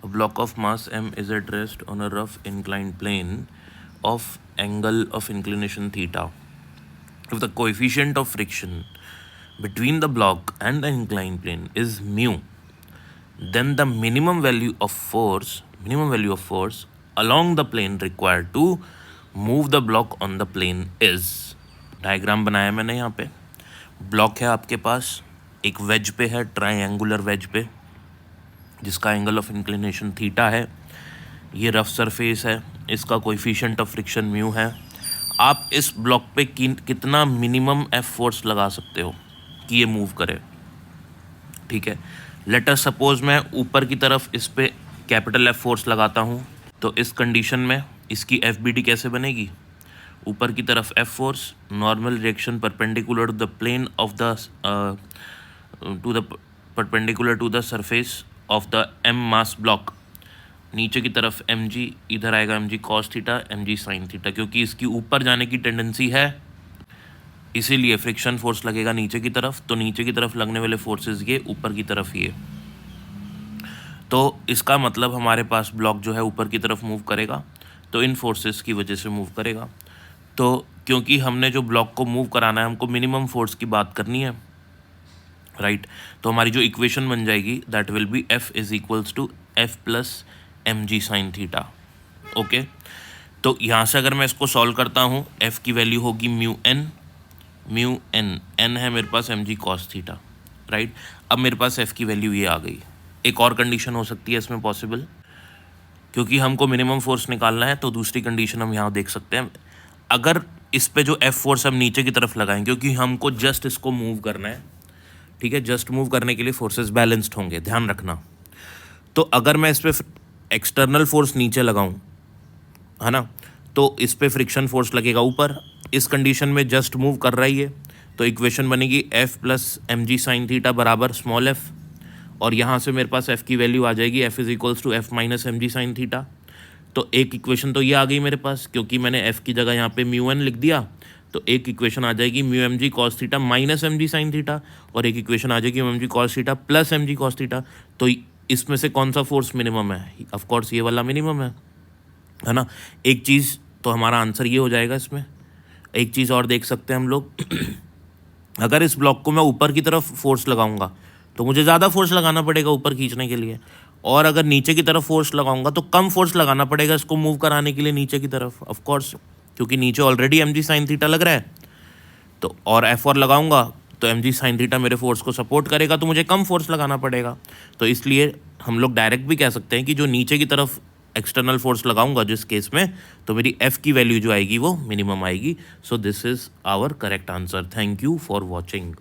A block of mass m is at rest on a rough inclined plane of angle of inclination theta. If the coefficient of friction between the block and the inclined plane is mu, then the minimum value of force along the plane required to move the block on the plane is. Diagram बनाया मैंने यहाँ पे. Block है आपके पास, एक veg पे है, triangular veg पे, जिसका एंगल ऑफ इंक्लिनेशन थीटा है. ये रफ सरफेस है, इसका कोएफिशिएंट ऑफ फ्रिक्शन म्यू है. आप इस ब्लॉक पे कितना मिनिमम एफ फोर्स लगा सकते हो कि ये मूव करे. ठीक है, लेट अस सपोज मैं ऊपर की तरफ इस पे कैपिटल एफ फोर्स लगाता हूँ, तो इस कंडीशन में इसकी एफ बी डी कैसे बनेगी. ऊपर की तरफ F force, normal reaction perpendicular to the plane of the perpendicular to the surface of the M mass block. नीचे की तरफ एम जी, इधर आएगा एम जी cos theta, M G sine theta, क्योंकि इसकी ऊपर जाने की टेंडेंसी है, इसीलिए फ्रिक्शन फोर्स लगेगा नीचे की तरफ. तो नीचे की तरफ लगने वाले फोर्सेस ये, ऊपर की तरफ ये. तो इसका मतलब हमारे पास ब्लॉक जो है ऊपर की तरफ मूव करेगा, तो इन फोर्सेस की वजह से मूव करेगा. तो क्योंकि हमने जो ब्लॉक को मूव कराना है, हमको मिनिमम फोर्स की बात करनी है, राइट. तो हमारी जो इक्वेशन बन जाएगी that will be F is equals to F plus M G sine theta. Okay, तो यहाँ से अगर मैं इसको सॉल्व करता हूँ, एफ की वैल्यू होगी म्यू एन. एन है मेरे पास एम जी कॉस थीटा, राइट. अब मेरे पास एफ की वैल्यू ये आ गई. एक और कंडीशन हो सकती है इसमें पॉसिबल, क्योंकि हमको मिनिमम फोर्स निकालना है, तो दूसरी कंडीशन हम यहाँ देख सकते हैं. अगर इस पे जो एफ फोर्स हम नीचे की तरफ लगाएं, क्योंकि हमको जस्ट इसको मूव करना है, ठीक है, जस्ट मूव करने के लिए फोर्सेस बैलेंस्ड होंगे, ध्यान रखना. तो अगर मैं इस पे एक्सटर्नल फोर्स नीचे लगाऊं, है ना, तो इस पे फ्रिक्शन फोर्स लगेगा ऊपर. इस कंडीशन में जस्ट मूव कर रही है, तो इक्वेशन बनेगी F plus M G sine theta बराबर स्मॉल एफ, और यहाँ से मेरे पास एफ की वैल्यू आ जाएगी F is equals to F minus M G sine theta. तो एक इक्वेशन तो ये आ गई मेरे पास, क्योंकि मैंने एफ की जगह यहाँ पे म्यू एन लिख दिया. तो एक इक्वेशन आ जाएगी म्यू एम जी cos theta minus M G sine theta, और एक इक्वेशन आ जाएगी एम जी कॉस थीटा प्लस एम जी कॉस थीटा. तो इसमें से कौन सा फोर्स मिनिमम है? ऑफकोर्स ये वाला मिनिमम है ना. एक चीज़ तो हमारा आंसर ये हो जाएगा. इसमें एक चीज़ और देख सकते हैं हम लोग. अगर इस ब्लॉक को मैं ऊपर की तरफ फोर्स लगाऊंगा, तो मुझे ज़्यादा फोर्स लगाना पड़ेगा ऊपर खींचने के लिए, और अगर नीचे की तरफ फोर्स लगाऊंगा तो कम फोर्स लगाना पड़ेगा इसको मूव कराने के लिए नीचे की तरफ, ऑफ कोर्स, क्योंकि नीचे already M G sine theta लग रहा है. तो और एफ और लगाऊंगा तो एम जी साइन थीटा मेरे फोर्स को सपोर्ट करेगा, तो मुझे कम फोर्स लगाना पड़ेगा. तो इसलिए हम लोग डायरेक्ट भी कह सकते हैं कि जो नीचे की तरफ एक्सटर्नल फोर्स लगाऊंगा जिस केस में, तो मेरी एफ की वैल्यू जो आएगी वो मिनिमम आएगी. So this is our correct answer. Thank you for watching.